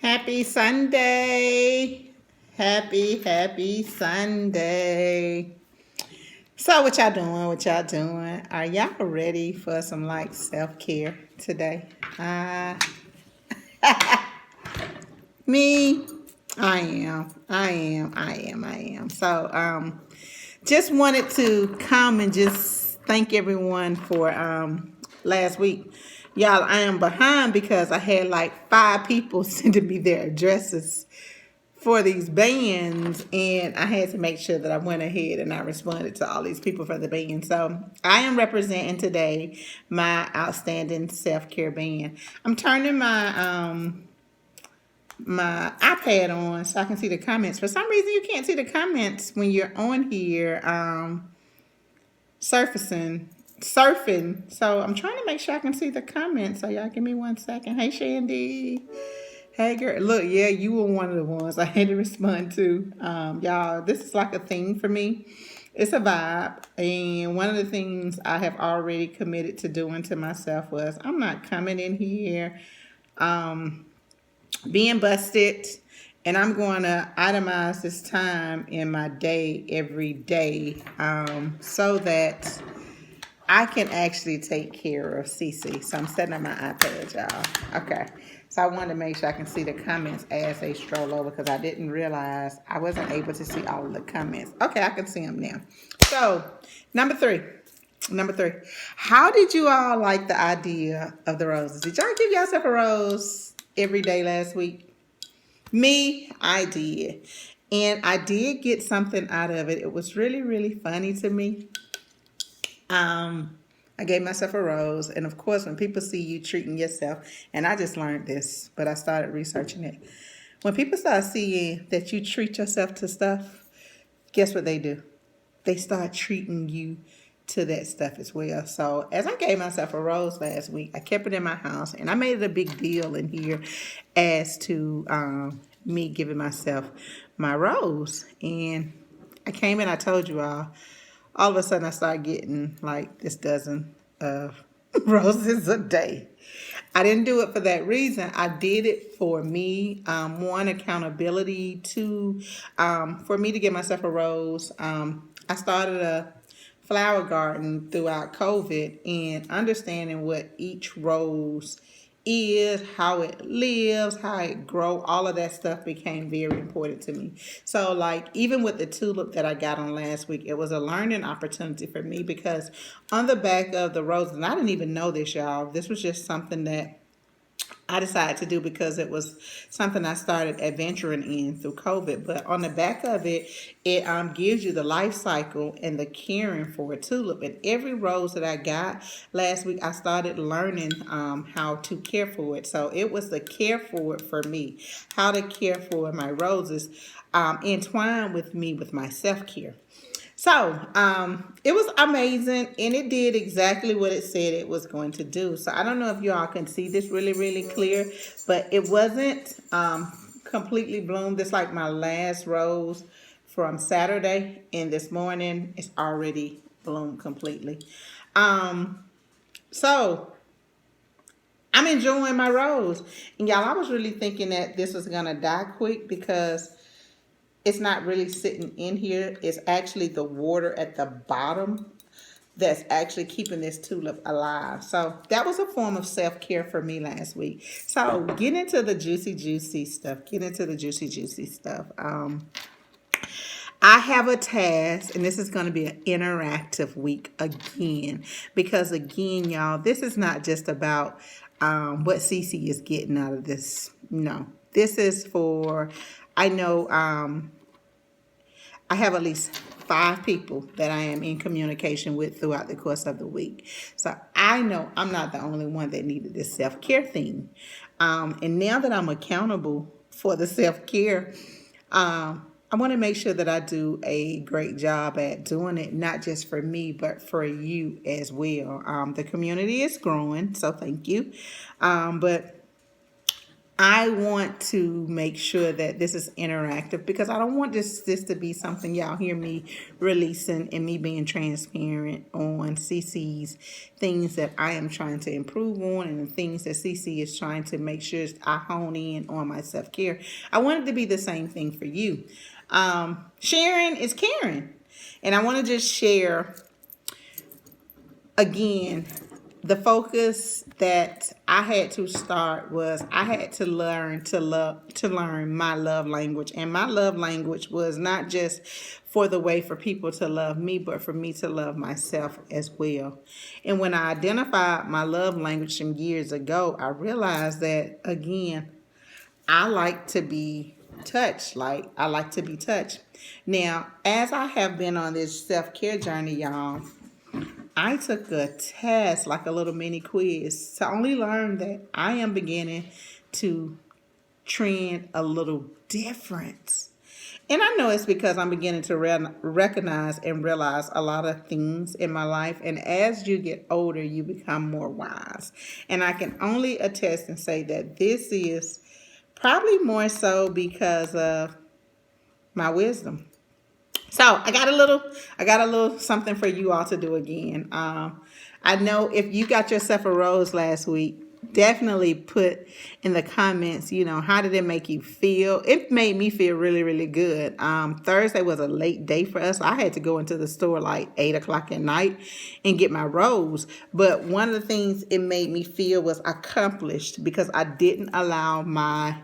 Happy Sunday. Happy Sunday. So what y'all doing? What y'all doing? Are y'all ready for some self-care today? Me, I am. So just wanted to come and just thank everyone for last week. Y'all, I am behind because I had like 5 people sending me their addresses for these bands, and I had to make sure that I went ahead and I responded to all these people for the band. So I am representing today my outstanding self-care band. I'm turning my iPad on so I can see the comments. For some reason, you can't see the comments when you're on here surfing. So I'm trying to make sure I can see the comments. So y'all give me 1 second. Hey, Shandy. Hey, girl. Look, yeah, you were one of the ones I had to respond to. Y'all, this is like a thing for me. It's a vibe. And one of the things I have already committed to doing to myself was I'm not coming in here being busted, and I'm going to itemize this time in my day every day so that I can actually take care of Cece. So I'm setting up my iPad, y'all. Okay. So I wanted to make sure I can see the comments as they stroll over because I didn't realize I wasn't able to see all of the comments. Okay, I can see them now. So number three. How did you all like the idea of the roses? Did y'all give yourself a rose every day last week? Me, I did. And I did get something out of it. It was really, really funny to me. I gave myself a rose, and of course, when people see you treating yourself, and I just learned this, but I started researching it. When people start seeing that you treat yourself to stuff, guess what they do? They start treating you to that stuff as well. So as I gave myself a rose last week, I kept it in my house, and I made it a big deal in here as to me giving myself my rose. And I came in, I told you all of a sudden I started getting like this dozen of roses a day. I didn't do it for that reason. I did it for me. One, accountability. Two, for me to give myself a rose. I started a flower garden throughout COVID, and understanding what each rose is, how it lives, how it grow, all of that stuff became very important to me. So like even with the tulip that I got on last week, it was a learning opportunity for me because on the back of the rose, and I didn't even know this, y'all, this was just something that I decided to do because it was something I started adventuring in through COVID. But on the back of it, it gives you the life cycle and the caring for a tulip. And every rose that I got last week, I started learning how to care for it. So it was the care for it for me, how to care for my roses, entwined with me with my self care. So it was amazing, and it did exactly what it said it was going to do. So I don't know if you all can see this really, really clear, but it wasn't completely bloomed. It's like my last rose from Saturday, and this morning it's already bloomed completely. So I'm enjoying my rose. And y'all, I was really thinking that this was going to die quick because it's not really sitting in here. It's actually the water at the bottom that's actually keeping this tulip alive. So that was a form of self-care for me last week. So get into the juicy stuff. I have a task, and this is going to be an interactive week again. Because again, y'all, this is not just about what Cece is getting out of this. No, this is for, I know I have at least 5 people that I am in communication with throughout the course of the week. So I know I'm not the only one that needed this self-care thing. And now that I'm accountable for the self-care, I want to make sure that I do a great job at doing it, not just for me, but for you as well. The community is growing, so thank you. But I want to make sure that this is interactive because I don't want this to be something y'all hear me releasing and me being transparent on CC's things that I am trying to improve on and the things that CC is trying to make sure I hone in on my self-care. I want it to be the same thing for you. Sharing is caring. And I want to just share again, the focus that I had to start was I had to learn to learn my love language. And my love language was not just for the way for people to love me, but for me to love myself as well. And when I identified my love language some years ago, I realized that again, I like to be touched. Like I like to be touched. Now, as I have been on this self-care journey, y'all, I took a test, like a little mini quiz, to only learn that I am beginning to trend a little different. And I know it's because I'm beginning to recognize and realize a lot of things in my life. And as you get older, you become more wise. And I can only attest and say that this is probably more so because of my wisdom. So I got a little something for you all to do again. I know if you got yourself a rose last week, definitely put in the comments, how did it make you feel? It made me feel really, really good. Thursday was a late day for us. I had to go into the store like 8 o'clock at night and get my rose. But one of the things it made me feel was accomplished because I didn't allow my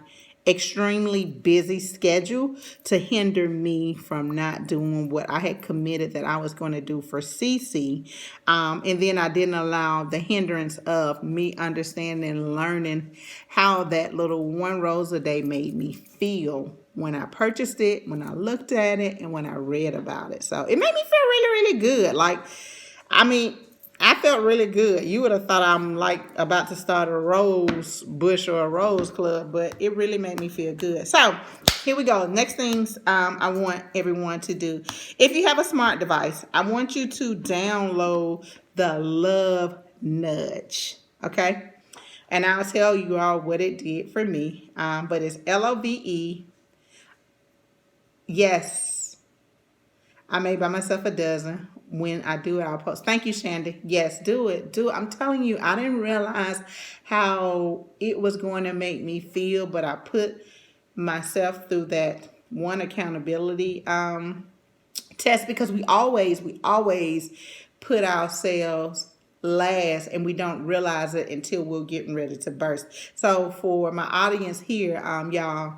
extremely busy schedule to hinder me from not doing what I had committed that I was going to do for CC. And then I didn't allow the hindrance of me understanding and learning how that little one rose a day made me feel when I purchased it, when I looked at it, and when I read about it. So it made me feel really, really good. I felt really good. You would have thought I'm like about to start a rose bush or a rose club, but it really made me feel good. So here we go. Next things I want everyone to do. If you have a smart device, I want you to download the Love Nudge. Okay? And I'll tell you all what it did for me. But it's LOVE. Yes. I may buy myself a dozen. When I do it, I'll post. Thank you, Shandy. Yes, do it. Do it. I'm telling you, I didn't realize how it was going to make me feel, but I put myself through that one accountability test because we always put ourselves last and we don't realize it until we're getting ready to burst. So for my audience here, y'all,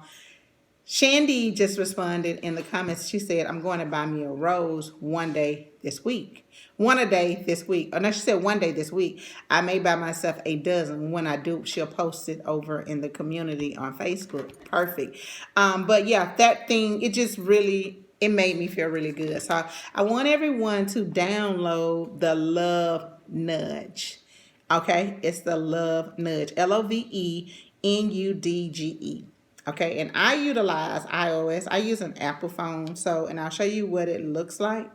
Shandy just responded in the comments. She said, I'm going to buy me a rose one day this week. One a day this week. Oh, no, she said one day this week. I may buy myself a dozen. When I do, she'll post it over in the community on Facebook. Perfect. But yeah, that thing, it made me feel really good. So I want everyone to download the Love Nudge. Okay? It's the Love Nudge. LOVENUDGE. Okay, and I utilize iOS. I use an Apple phone, and I'll show you what it looks like,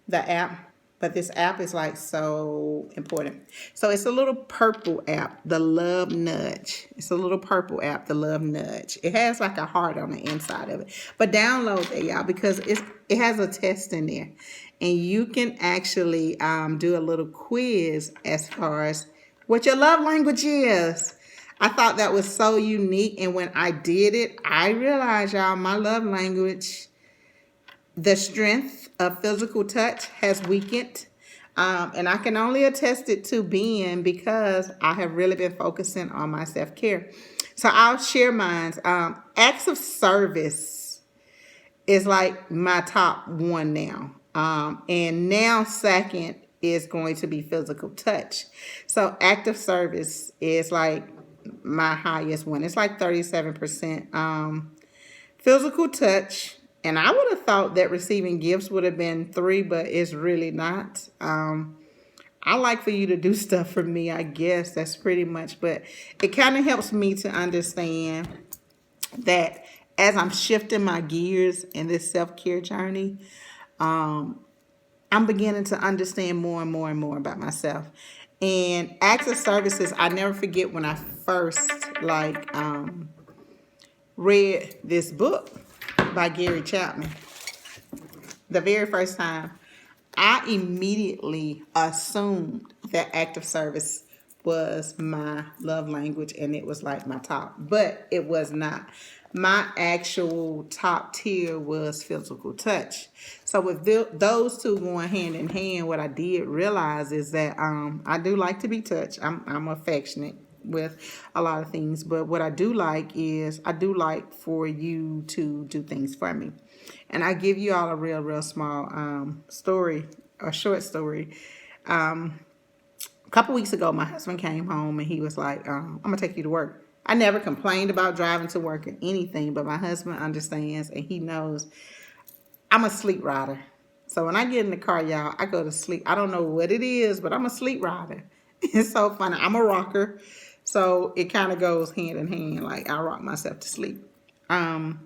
the app. But this app is like so important. So it's a little purple app, the Love Nudge. It's a little purple app, the Love Nudge. It has like a heart on the inside of it. But download it, y'all, because it has a test in there. And you can actually do a little quiz as far as what your love language is. I thought that was so unique. And when I did it, I realized, y'all, my love language, the strength of physical touch has weakened. And I can only attest it to being because I have really been focusing on my self-care. So I'll share mine. Acts of service is like my top one now. And now second is going to be physical touch. So active service is like my highest one. It's like 37%. Physical touch, and I would have thought that receiving gifts would have been 3, but it's really not. I like for you to do stuff for me, I guess. That's pretty much, but it kind of helps me to understand that as I'm shifting my gears in this self-care journey, I'm beginning to understand more and more and more about myself. And acts of services, I never forget when I first like read this book by Gary Chapman, the very first time, I immediately assumed that act of service was my love language and it was like my top, but it was not. My actual top tier was physical touch. So with those two going hand in hand, what I did realize is that I do like to be touched. I'm affectionate with a lot of things, but what I do like is I do like for you to do things for me. And I give you all a real small story, a short story. A couple weeks ago, my husband came home and he was like, I'm going to take you to work. I never complained about driving to work or anything, but my husband understands and he knows I'm a sleep rider. So when I get in the car, y'all, I go to sleep. I don't know what it is, but I'm a sleep rider. It's so funny. I'm a rocker. So it kind of goes hand in hand. Like I rock myself to sleep. And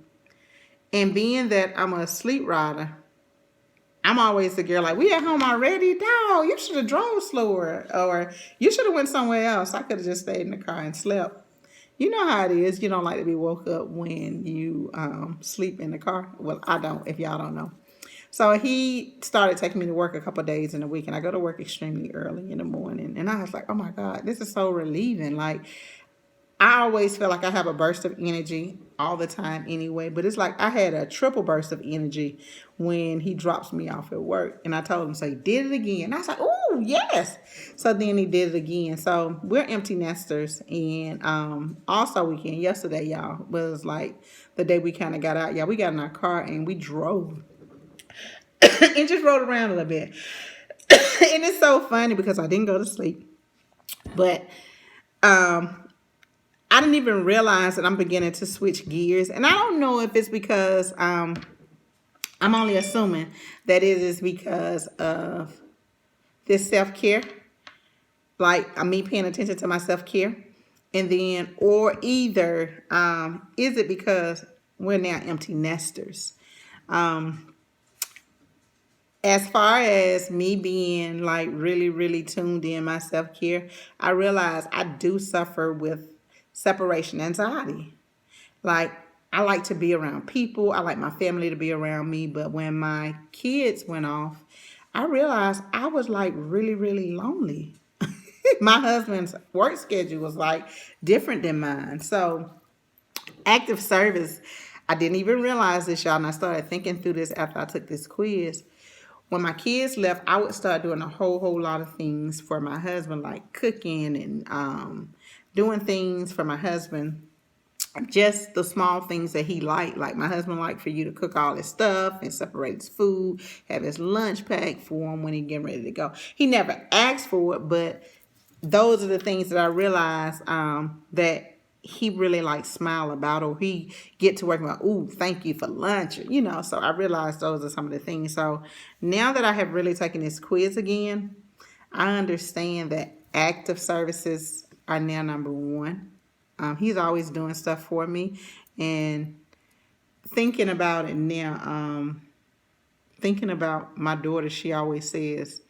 being that I'm a sleep rider, I'm always the girl like, we at home already? Dog, you should have drove slower. Or you should have went somewhere else. I could have just stayed in the car and slept. You know how it is. You don't like to be woke up when you sleep in the car. Well, I don't, if y'all don't know. So he started taking me to work a couple of days in a week. And I go to work extremely early in the morning. And I was like, oh my God, this is so relieving. Like, I always feel like I have a burst of energy all the time anyway, but it's like I had a triple burst of energy when he drops me off at work. And I told him, so he did it again. And I was like, oh, yes. So then he did it again. So we're empty nesters. And also weekend, yesterday, y'all, was like the day we kind of got out. Yeah, we got in our car and we drove and just rode around a little bit. And it's so funny because I didn't go to sleep. But I didn't even realize that I'm beginning to switch gears. And I don't know if it's because I'm only assuming that it is because of this self-care. Like me paying attention to my self-care. And then, or either is it because we're now empty nesters. As far as me being like really tuned in my self-care, I realize I do suffer with separation anxiety. Like, I like to be around people. I like my family to be around me. But when my kids went off, I realized I was like really lonely. My husband's work schedule was like different than mine. So active service, I didn't even realize this, y'all. And I started thinking through this after I took this quiz. When my kids left, I would start doing a whole lot of things for my husband, like cooking and doing things for my husband. Just the small things that he liked. Like my husband liked for you to cook all his stuff and separate his food, have his lunch packed for him when he getting ready to go. He never asked for it, but those are the things that I realized that he really like smile about, or he get to work about, ooh, thank you for lunch, so I realized those are some of the things. So now that I have really taken this quiz again, I understand that active services are now number one. He's always doing stuff for me, and thinking about it now, thinking about my daughter, she always says,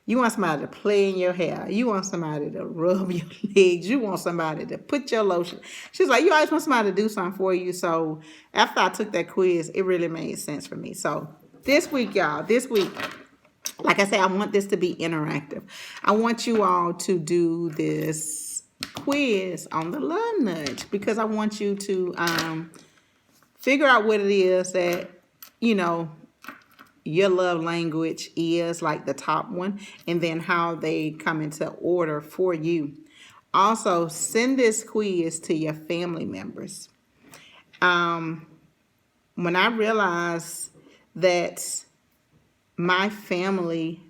you want somebody to play in your hair. You want somebody to rub your legs. You want somebody to put your lotion. She's like, you always want somebody to do something for you. So after I took that quiz, it really made sense for me. So this week, y'all, like I said, I want this to be interactive. I want you all to do this quiz on the love nudge because I want you to figure out what it is that, your love language is, like the top one, and then how they come into order for you. Also, send this quiz to your family members. When I realized that my family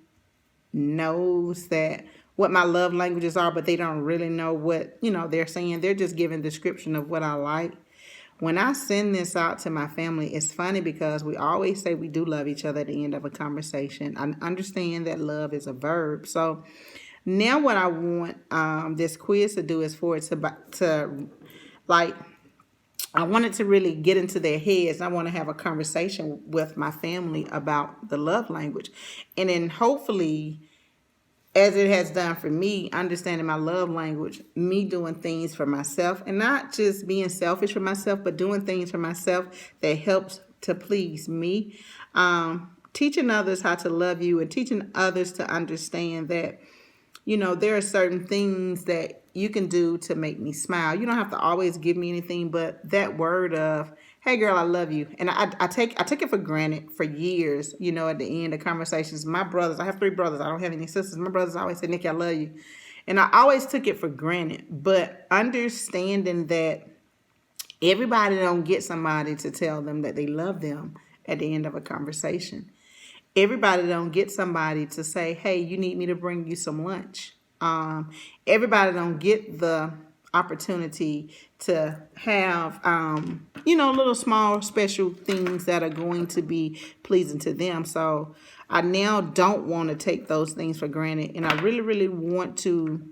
knows that what my love languages are, but they don't really know what, they're saying. They're just giving description of what I like. When I send this out to my family, it's funny because we always say we do love each other at the end of a conversation. I understand that love is a verb. So now what I want this quiz to do is for it to like, I want it to really get into their heads. I want to have a conversation with my family about the love language. And then hopefully as it has done for me, understanding my love language, me doing things for myself and not just being selfish for myself, but doing things for myself that helps to please me. Teaching others how to love you and teaching others to understand that, there are certain things that you can do to make me smile. You don't have to always give me anything, but that word of, hey girl, I love you. And I take it for granted for years, at the end of conversations. My brothers, I have 3 brothers. I don't have any sisters. My brothers always say, Nikki, I love you. And I always took it for granted. But understanding that everybody don't get somebody to tell them that they love them at the end of a conversation. Everybody don't get somebody to say, hey, you need me to bring you some lunch. Everybody don't get the opportunity to have, little small special things that are going to be pleasing to them. So I now don't want to take those things for granted. And I really, really want to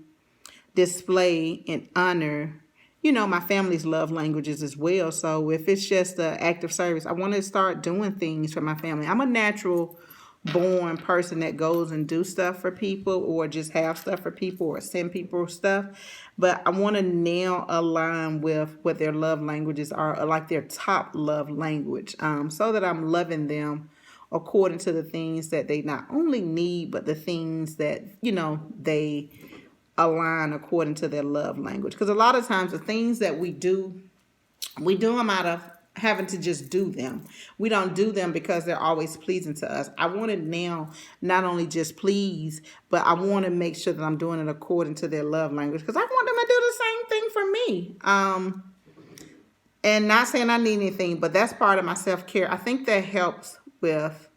display and honor my family's love languages as well. So if it's just an act of service, I want to start doing things for my family. I'm a natural born person that goes and do stuff for people or just have stuff for people or send people stuff. But I want to now align with what their love languages are, like their top love language, so that I'm loving them according to the things that they not only need, but the things that, they align according to their love language. Because a lot of times the things that we do them out of having to just do them. We don't do them because they're always pleasing to us. I want to now not only just please, but I want to make sure that I'm doing it according to their love language, because I want them to do the same thing for me. And not saying I need anything, but that's part of my self-care. I think that helps with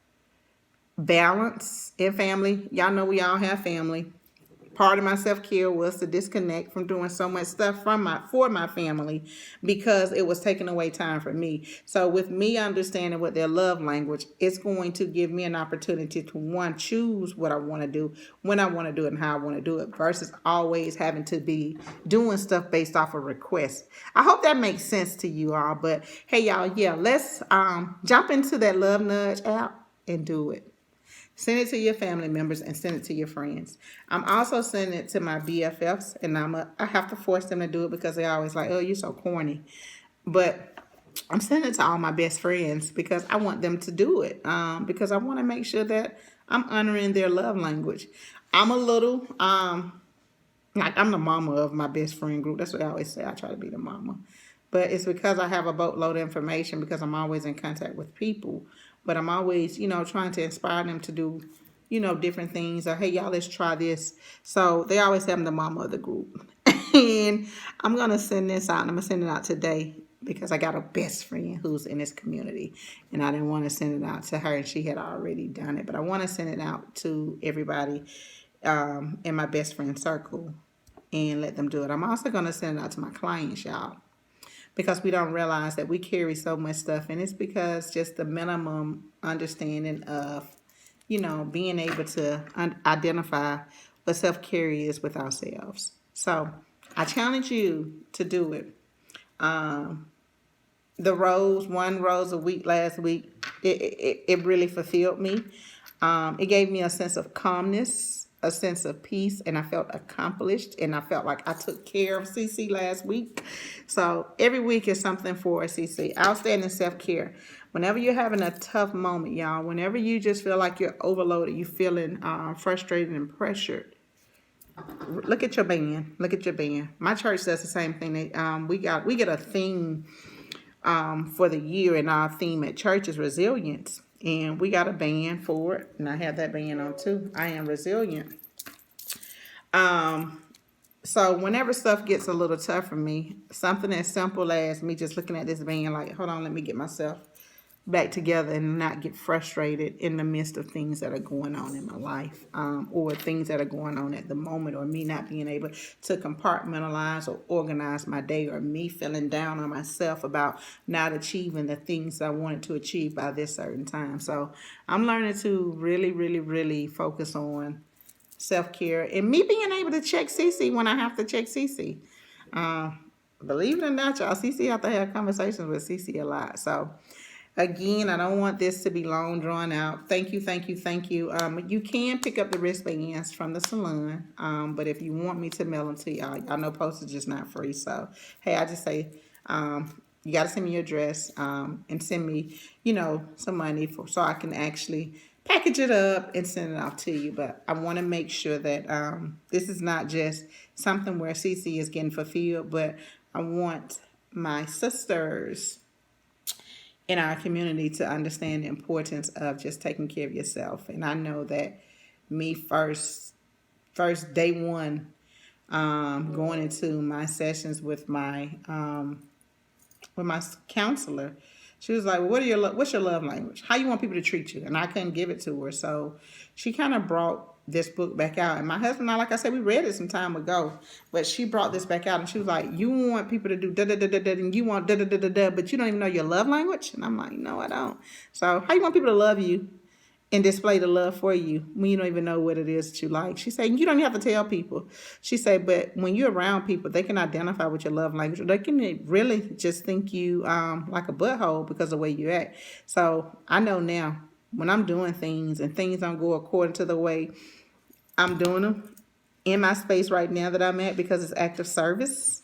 balance in family. Y'all know we all have family. Part of my self-care was to disconnect from doing so much stuff for my family, because it was taking away time from me. So with me understanding what their love language, it's going to give me an opportunity to choose what I want to do, when I want to do it, and how I want to do it, versus always having to be doing stuff based off of requests. I hope that makes sense to you all. But hey y'all, yeah, let's jump into that Love Nudge app and do it. Send it to your family members and send it to your friends. I'm also sending it to my BFFs, and I have to force them to do it because they're always like, oh, you're so corny. But I'm sending it to all my best friends because I want them to do it, because I want to make sure that I'm honoring their love language. I'm a little, like I'm the mama of my best friend group. That's what I always say. I try to be the mama. But it's because I have a boatload of information, because I'm always in contact with people. But I'm always, trying to inspire them to do, different things. Or, hey, y'all, let's try this. So they always have the mama of the group. And I'm going to send this out. And I'm going to send it out today because I got a best friend who's in this community. And I didn't want to send it out to her, and she had already done it. But I want to send it out to everybody in my best friend circle and let them do it. I'm also going to send it out to my clients, y'all, because we don't realize that we carry so much stuff. And it's because just the minimum understanding of, being able to identify what self-care is with ourselves. So I challenge you to do it. The one rose a week last week, it really fulfilled me. It gave me a sense of calmness, a sense of peace, and I felt accomplished, and I felt like I took care of CC last week. So every week is something for CC. Outstanding self-care. Whenever you're having a tough moment, y'all, whenever you just feel like you're overloaded, you're feeling frustrated and pressured, look at your band. Look at your band. My church does the same thing. We get a theme for the year, and our theme at church is resilience. And we got a band for it, and I have that band on too. I am resilient. So whenever stuff gets a little tough for me, something as simple as me just looking at this band like, hold on, let me get myself back together and not get frustrated in the midst of things that are going on in my life, or things that are going on at the moment, or me not being able to compartmentalize or organize my day, or me feeling down on myself about not achieving the things I wanted to achieve by this certain time. So I'm learning to really, really, really focus on self-care and me being able to check CC when I have to check CC. Believe it or not, y'all, CC have to have conversations with CC a lot. So Again, I don't want this to be long drawn out. Thank you, thank you, thank you. You can pick up the wristbands from the salon, but if you want me to mail them to y'all, y'all know postage is not free. So, hey, I just say, you got to send me your address, and send me, some money so I can actually package it up and send it off to you. But I want to make sure that this is not just something where CC is getting fulfilled, but I want my sisters in our community to understand the importance of just taking care of yourself. And I know that me first day one, going into my sessions with my counselor, she was like, well, what's your love language? How you want people to treat you? And I couldn't give it to her. So she kind of brought this book back out. And my husband and I, like I said, we read it some time ago, but she brought this back out and she was like, you want people to do da da da da da, and you want da da da da da, but you don't even know your love language? And I'm like, no, I don't. So how you want people to love you and display the love for you when you don't even know what it is that you like? She said, you don't have to tell people. She said, but when you're around people, they can identify with your love language. Or they can really just think you like a butthole because of the way you act. So I know now when I'm doing things and things don't go according to the way I'm doing them in my space right now that I'm at because it's active service,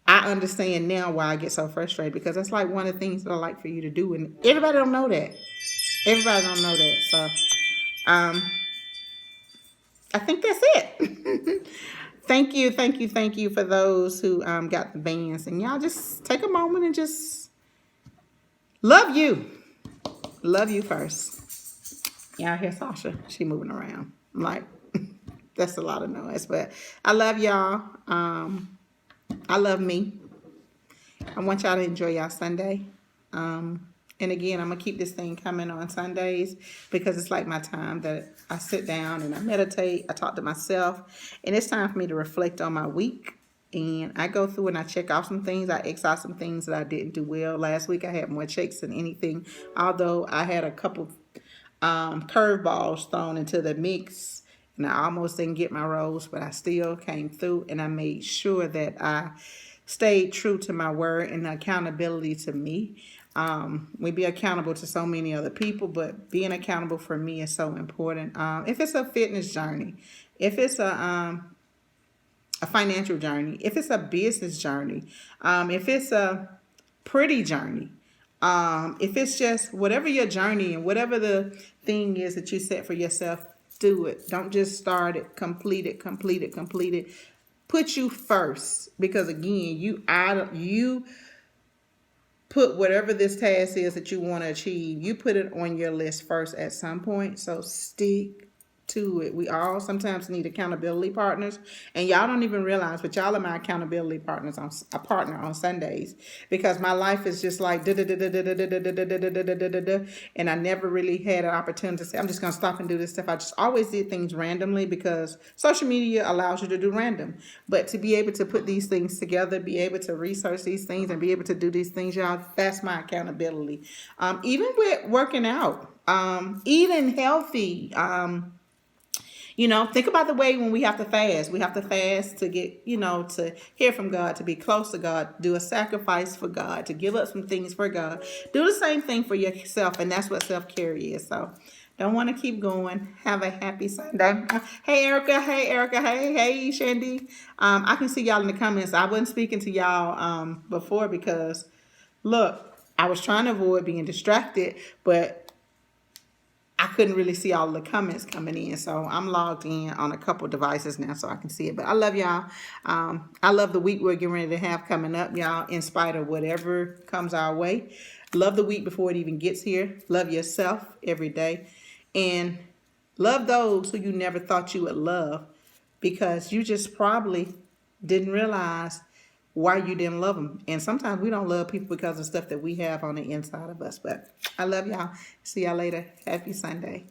I understand now why I get so frustrated, because that's like one of the things that I like for you to do. And everybody don't know that. Everybody don't know that. So I think that's it. Thank you, thank you, thank you for those who got the bands. And y'all just take a moment and just love you. Love you first. Y'all hear Sasha? She moving around. I'm like, that's a lot of noise. But I love y'all. I love me. I want y'all to enjoy y'all Sunday. And again, I'm going to keep this thing coming on Sundays because it's like my time that I sit down and I meditate. I talk to myself. And it's time for me to reflect on my week. And I go through and I check off some things. I X out some things that I didn't do well. Last week I had more checks than anything. Although I had a couple curveballs thrown into the mix. And I almost didn't get my roles, but I still came through. And I made sure that I stayed true to my word and accountability to me. We be accountable to so many other people, but being accountable for me is so important. If it's a fitness journey, if it's a financial journey, if it's a business journey, if it's a pretty journey, if it's just whatever your journey and whatever the thing is that you set for yourself, do it. Don't just start it, complete it, complete it, complete it. Put you first, because again, you put whatever this task is that you want to achieve, you put it on your list first at some point. So stick to it. We all sometimes need accountability partners, and y'all don't even realize, but y'all are my accountability partners on a partner on Sundays, because my life is just like and I never really had an opportunity to say I'm just gonna stop and do this stuff. I just always did things randomly because social media allows you to do random. But to be able to put these things together, be able to research these things and be able to do these things, y'all, that's my accountability. Even with working out, eating healthy, think about the way when we have to fast. We have to fast to get, to hear from God, to be close to God, do a sacrifice for God, to give up some things for God. Do the same thing for yourself, and that's what self-care is. So don't want to keep going. Have a happy Sunday. Hey, Erica. Hey, Erica. Hey, Shandy. I can see y'all in the comments. I wasn't speaking to y'all before because, look, I was trying to avoid being distracted, but I couldn't really see all the comments coming in. So I'm logged in on a couple devices now so I can see it. But I love y'all. I love the week we're getting ready to have coming up, y'all, in spite of whatever comes our way. Love the week before it even gets here. Love yourself every day. And love those who you never thought you would love, because you just probably didn't realize why you didn't love them. And sometimes we don't love people because of stuff that we have on the inside of us. But I love y'all. See y'all later. Happy Sunday.